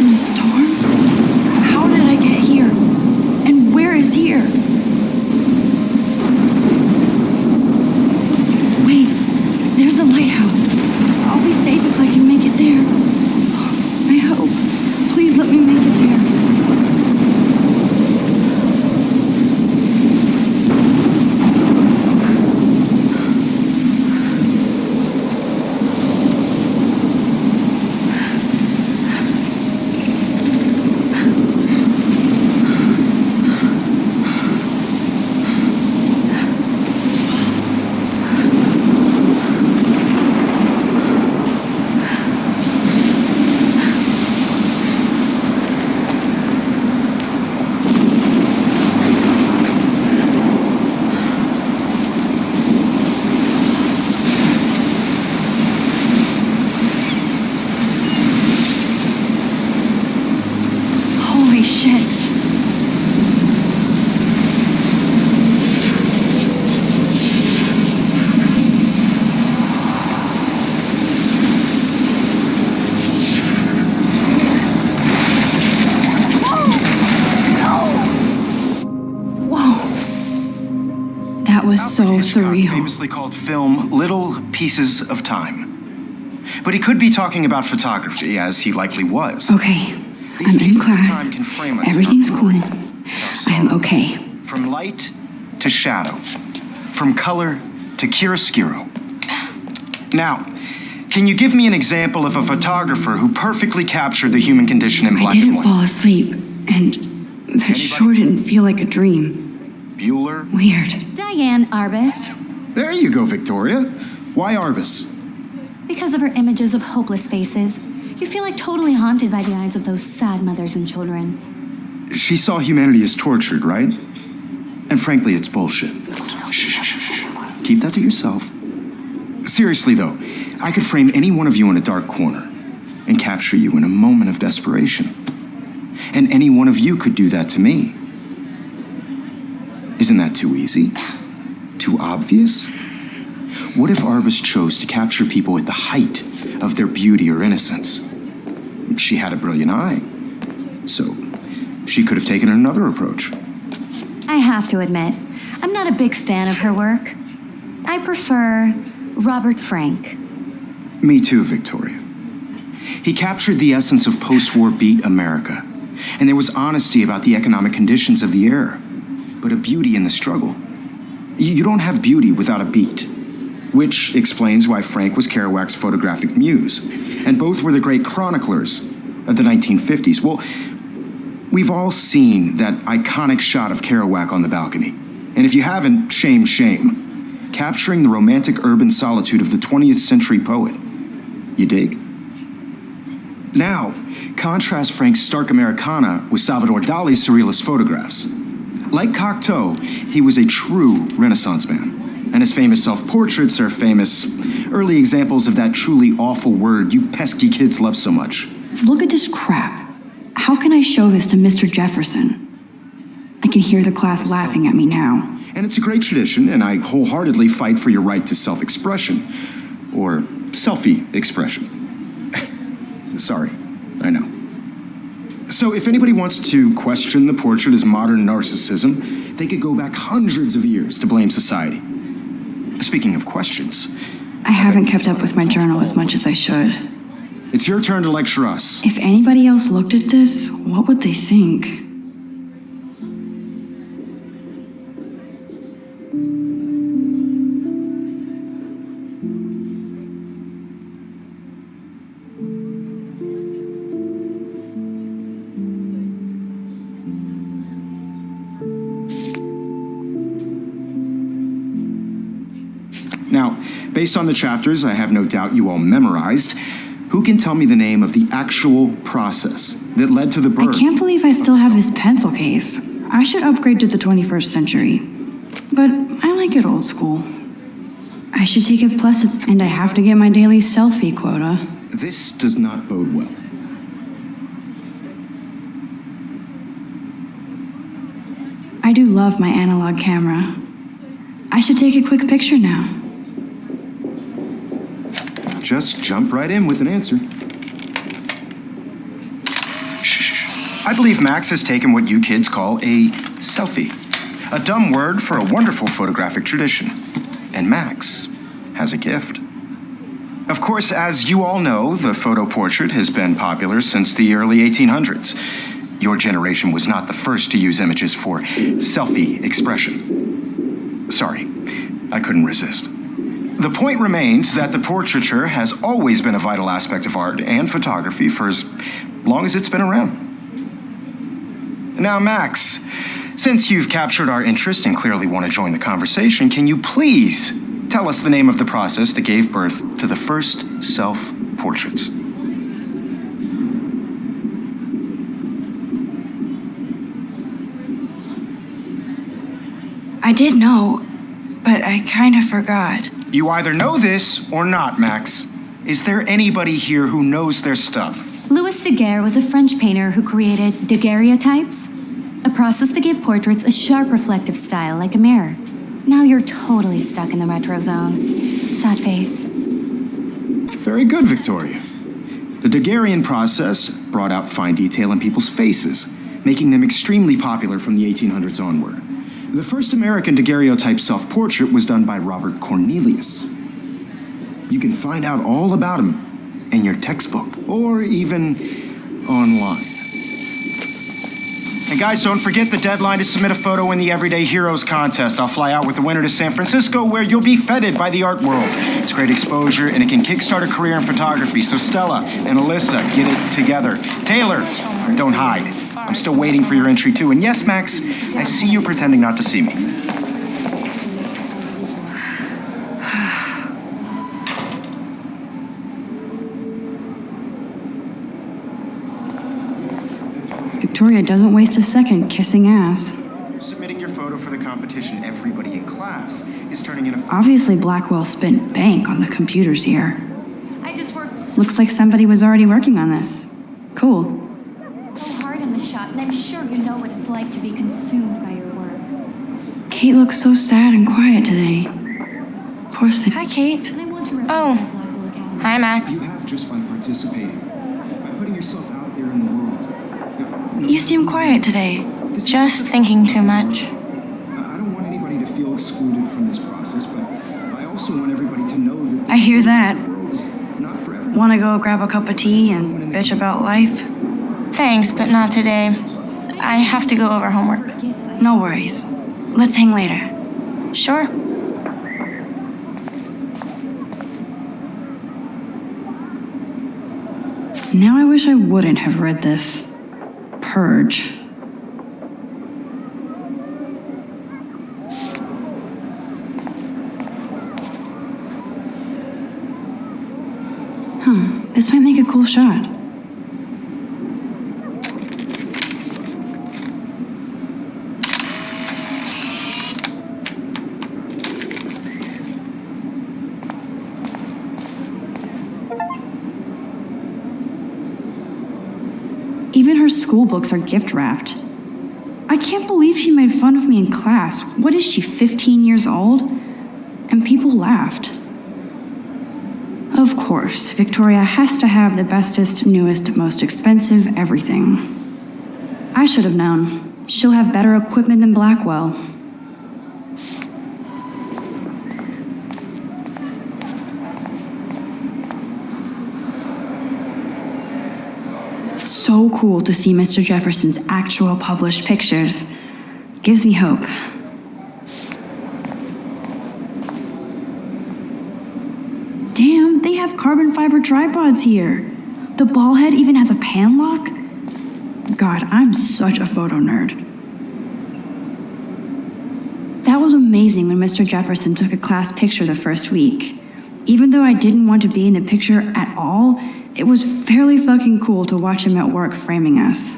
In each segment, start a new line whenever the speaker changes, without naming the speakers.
In a storm? How did I get here? And where is here? Wait, there's the lighthouse. I'll be safe if I can make it there. I hope. Please let me make it there. So surreal.
Famously called film Little Pieces of Time. But he could be talking about photography, as he likely was.
Okay, I'm in class. Everything's cool. I am okay.
From light to shadow. From color to chiaroscuro. Now, can you give me an example of a photographer who perfectly captured the human condition in black and white?
I didn't fall asleep, and that sure didn't feel like a dream.
Bueller?
Weird.
Diane Arbus.
There you go, Victoria. Why Arbus?
Because of her images of hopeless faces, you feel like totally haunted by the eyes of those sad mothers and children.
She saw humanity as tortured, right? And frankly, it's bullshit. Shh. Keep that to yourself. Seriously, though, I could frame any one of you in a dark corner and capture you in a moment of desperation. And any one of you could do that to me. Isn't that too easy? Too obvious? What if Arbus chose to capture people at the height of their beauty or innocence? She had a brilliant eye, so she could have taken another approach.
I have to admit, I'm not a big fan of her work. I prefer Robert Frank.
Me too, Victoria. He captured the essence of post-war beat America, and there was honesty about the economic conditions of the era. But a beauty in the struggle. You don't have beauty without a beat. Which explains why Frank was Kerouac's photographic muse. And both were the great chroniclers of the 1950s. Well, we've all seen that iconic shot of Kerouac on the balcony. And if you haven't, shame. Capturing the romantic urban solitude of the 20th century poet. You dig? Now, contrast Frank's stark Americana with Salvador Dali's surrealist photographs. Like Cocteau, he was a true Renaissance man, and his famous self-portraits are famous early examples of that truly awful word you pesky kids love so much.
Look at this crap. How can I show this to Mr. Jefferson? I can hear the class laughing at me now.
And it's a great tradition, and I wholeheartedly fight for your right to self-expression. Or selfie expression. Sorry, I know. So if anybody wants to question the portrait as modern narcissism, they could go back hundreds of years to blame society. Speaking of questions...
I haven't kept up with my journal as much as I should.
It's your turn to lecture us.
If anybody else looked at this, what would they think?
Now, based on the chapters I have no doubt you all memorized, who can tell me the name of the actual process that led to the birth?
I can't believe I still have this pencil case. I should upgrade to the 21st century. But I like it old school. I should take it plus and I have to get my daily selfie quota.
This does not bode well.
I do love my analog camera. I should take a quick picture now.
Just jump right in with an answer.
I believe Max has taken what you kids call a selfie. A dumb word for a wonderful photographic tradition. And Max has a gift. Of course, as you all know, the photo portrait has been popular since the early 1800s. Your generation was not the first to use images for selfie expression. Sorry, I couldn't resist. The point remains that the portraiture has always been a vital aspect of art and photography for as long as it's been around. Now, Max, since you've captured our interest and clearly want to join the conversation, can you please tell us the name of the process that gave birth to the first self-portraits?
I did know, but I kind of forgot.
You either know this or not, Max. Is there anybody here who knows their stuff?
Louis Daguerre was a French painter who created daguerreotypes, a process that gave portraits a sharp reflective style like a mirror. Now you're totally stuck in the retro zone. Sad face.
Very good, Victoria. The Daguerrean process brought out fine detail in people's faces, making them extremely popular from the 1800s onward. The first American daguerreotype self-portrait was done by Robert Cornelius. You can find out all about him in your textbook, or even online.
And guys, don't forget the deadline to submit a photo in the Everyday Heroes contest. I'll fly out with the winner to San Francisco, where you'll be feted by the art world. It's great exposure, and it can kickstart a career in photography. So Stella and Alyssa, get it together. Taylor, don't hide. I'm still waiting for your entry too. And yes, Max, I see you pretending not to see me.
Victoria doesn't waste a second kissing ass.
You're submitting your photo for the competition. Everybody in class is turning in a
Obviously, Blackwell spent bank on the computers here.
I just worked so
Looks like somebody was already working on this. Cool.
hard in the shot, and I'm sure you know what it's like to be consumed by your work.
Kate looks so sad and quiet today. Poor thing.
Hi, Kate.
And I want to
Oh.
represent Blackwell Academy.
Hi, Max.
You have just by participating, by putting yourself out there in the world. Now,
You seem quiet today.
this is
Just thinking too much.
I don't want anybody to feel excluded from this process, but I also want everybody to know that
I hear that.
the world is not for everyone.
Want to go grab a cup of tea and bitch about life?
Thanks, but not today. I have to go over homework.
Gifts I
No worries. Let's hang later.
Sure.
Now I wish I wouldn't have read this. Purge. This might make a cool shot. Even her school books are gift wrapped. I can't believe she made fun of me in class. What is she, 15 years old? And people laughed. Of course, Victoria has to have the bestest, newest, most expensive everything. I should have known. She'll have better equipment than Blackwell. So cool to see Mr. Jefferson's actual published pictures. Gives me hope. Damn, they have carbon fiber tripods here. The ball head even has a pan lock. God, I'm such a photo nerd. That was amazing when Mr. Jefferson took a class picture the first week. Even though I didn't want to be in the picture at all, it was fairly fucking cool to watch him at work framing us.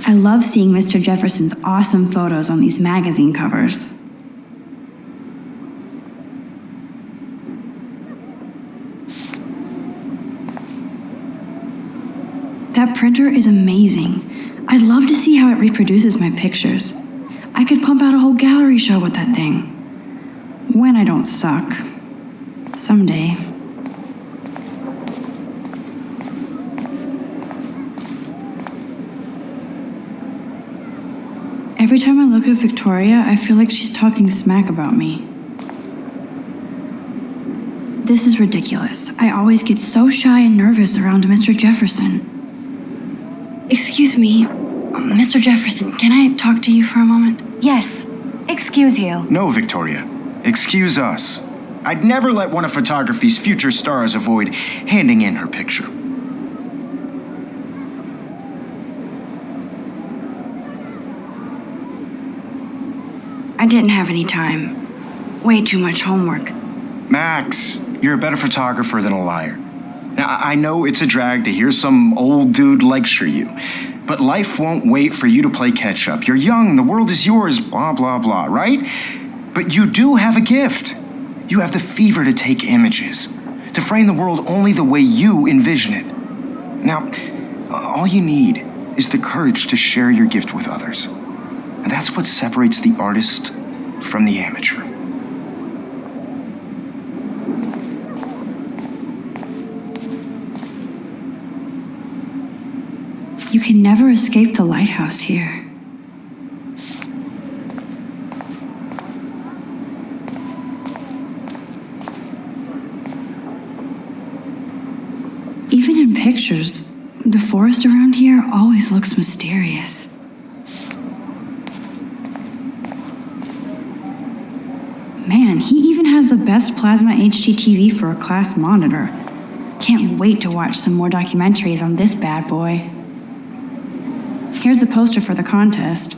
I love seeing Mr. Jefferson's awesome photos on these magazine covers. That printer is amazing. I'd love to see how it reproduces my pictures. I could pump out a whole gallery show with that thing. When I don't suck. Someday. Every time I look at Victoria, I feel like she's talking smack about me. This is ridiculous. I always get so shy and nervous around Mr. Jefferson. Excuse me, Mr. Jefferson, can I talk to you for a moment?
Yes, excuse you.
No, Victoria. Excuse us. I'd never let one of photography's future stars avoid handing in her picture.
I didn't have any time. Way too much homework.
Max, you're a better photographer than a liar. Now, I know it's a drag to hear some old dude lecture you, but life won't wait for you to play catch up. You're young, the world is yours, blah, blah, blah, right? But you do have a gift. You have the fever to take images, to frame the world only the way you envision it. Now, all you need is the courage to share your gift with others. And that's what separates the artist from the amateur.
You can never escape the lighthouse here. Even in pictures, the forest around here always looks mysterious. Man, he even has the best plasma HDTV for a class monitor. Can't wait to watch some more documentaries on this bad boy. Here's the poster for the contest.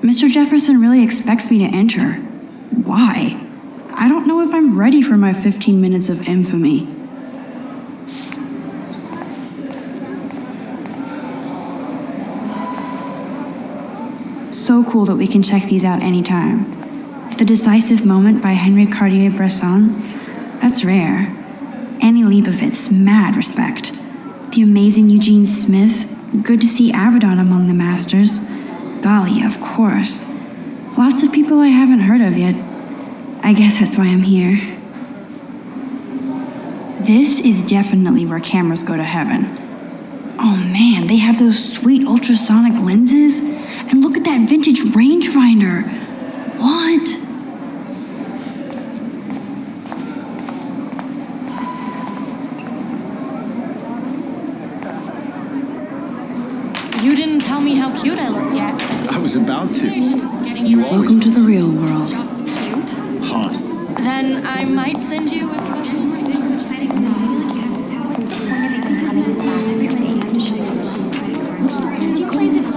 Mr. Jefferson really expects me to enter. Why? I don't know if I'm ready for my 15 minutes of infamy. So cool that we can check these out anytime. The Decisive Moment by Henry Cartier-Bresson, that's rare. Annie Leibovitz, mad respect. The amazing Eugene Smith, good to see Avedon among the masters. Dahlia, of course. Lots of people I haven't heard of yet. I guess that's why I'm here. This is definitely where cameras go to heaven. Oh man, they have those sweet ultrasonic lenses. And look at that vintage rangefinder. What?
You didn't tell me how cute I looked yet.
I was about to.
You
Welcome to the real world.
just cute.
Hot.
Then I might send you a special.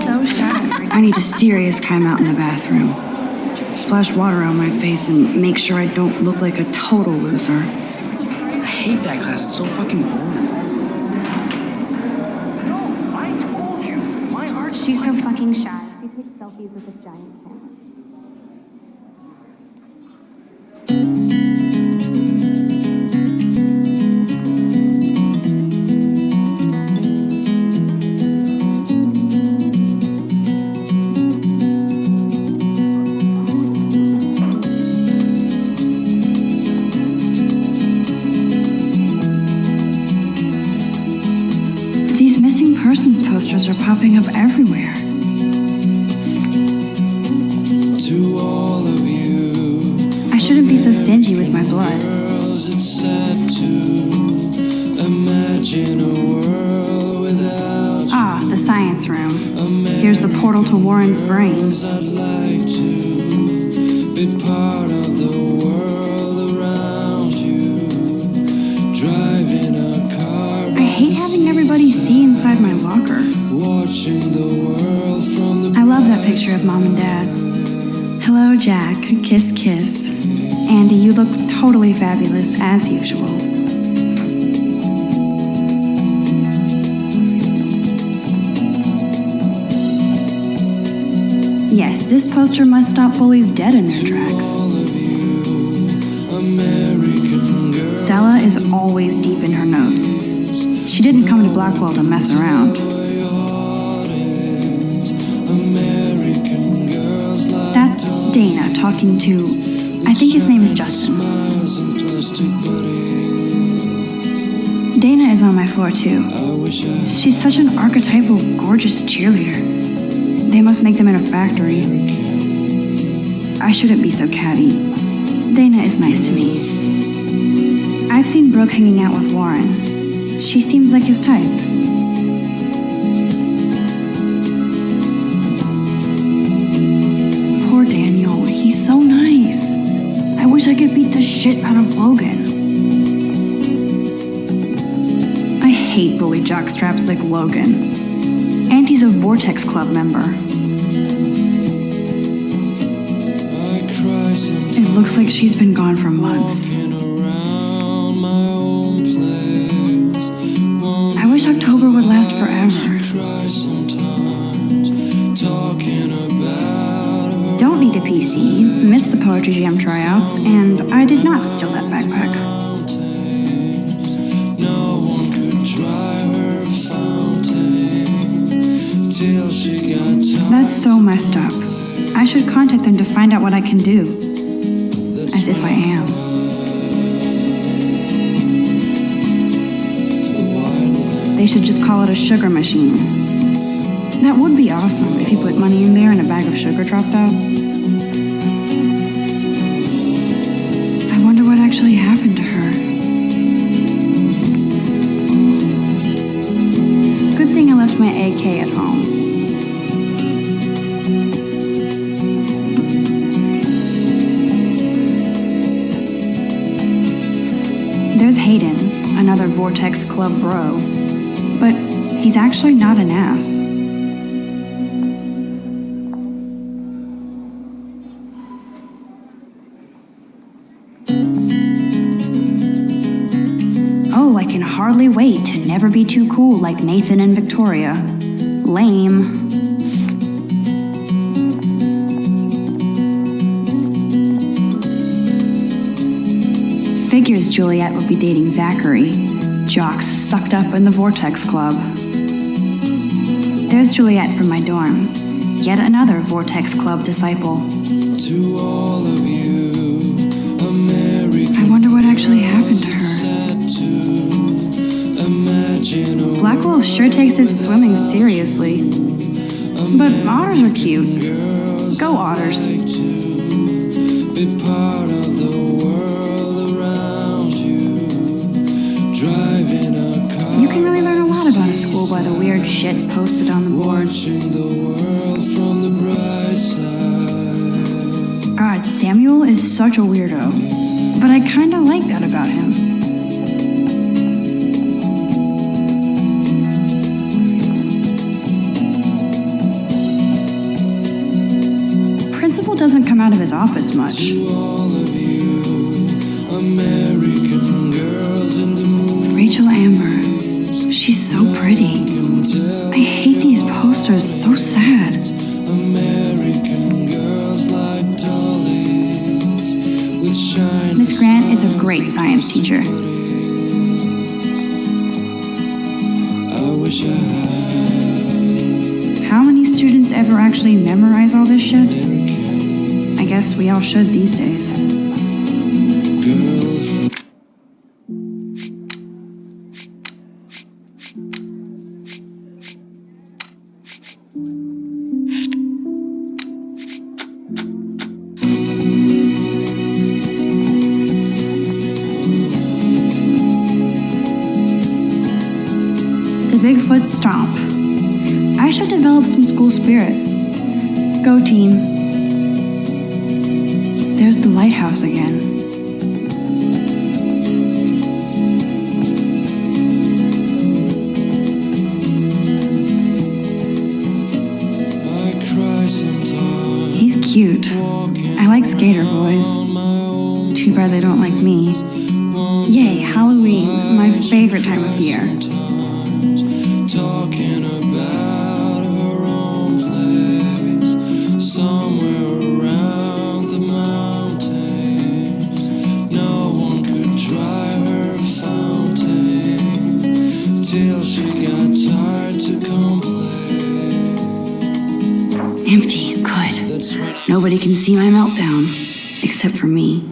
So shy. I need a serious timeout in the bathroom. Splash water on my face and make sure I don't look like a total loser.
I hate that class. It's so fucking boring.
She's so fucking shy. They take selfies with this giant camera.
These missing persons posters are popping up everywhere.
To all of you,
I shouldn't be so stingy with my blood.
girls, it's sad to imagine a world without you.
Ah, the science room. Here's the portal to Warren's brain.
I'd like to be part of the world around you. Driving a car,
I hate having everybody see inside my locker.
watching the world from the
I love that picture of Mom and Dad. Hello, Jack. Kiss, kiss. Andy, you look totally fabulous, as usual. Yes, this poster must stop bullies dead in their tracks.
American girl.
Stella is always deep in her notes. She didn't come to Blackwell to mess around.
American girls like
That's Dana talking to, I think his name is Justin.
smiles and plastic buddies.
Dana is on my floor too.
I wish I
She's such an archetypal, gorgeous cheerleader. They must make them in a factory. I shouldn't be so catty. Dana is nice to me. I've seen Brooke hanging out with Warren. She seems like his type. Poor Daniel, he's so nice. I wish I could beat the shit out of Logan. I hate bully jockstraps like Logan. And he's a Vortex Club member. It looks like she's been gone for months. I wish October would last forever. Don't need a PC, missed the Poetry Jam tryouts, and I did not steal that backpack. That's so messed up. I should contact them to find out what I can do. As if I am. They should just call it a sugar machine. That would be awesome if you put money in there and a bag of sugar dropped out. I wonder what actually happened to her. Good thing I left my AK at home. There's Hayden, another Vortex Club bro. But he's actually not an ass. Oh, I can hardly wait to never be too cool like Nathan and Victoria. Lame. Figures Juliet would be dating Zachary, jocks sucked up in the Vortex Club. There's Juliet from my dorm, yet another Vortex Club disciple.
To all of you, American
I wonder what actually happened to her. Blackwell sure takes its swimming seriously. But otters are cute. Go otters.
Be part of the world around you. Driving a car,
You can really learn a lot about a school by the weird shit posted on the board.
watching the world from the bright side.
God, Samuel is such a weirdo. But I kinda like that about him. Principal doesn't come out of his office much.
To all of you, American girls in the moon.
Rachel Amber. She's so pretty. I hate these posters, so sad.
American girls like dollies with shiny.
Miss Grant is a great science teacher.
I wish I had
How many students ever actually memorize all this shit? I guess we all should these days.
girls.
The Bigfoot Stomp. I should develop some school spirit. Go team. There's the lighthouse again.
I cry sometimes.
He's cute. I like skater boys. Too bad they don't like me. Yay, Halloween, my favorite time of year.
Talking about her own place somewhere around the mountains. No one could try her fountain till she got tired to complain.
Empty, good.
That's when
Nobody can see my meltdown, except for me.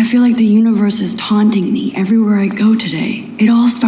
I feel like the universe is taunting me everywhere I go today. It all started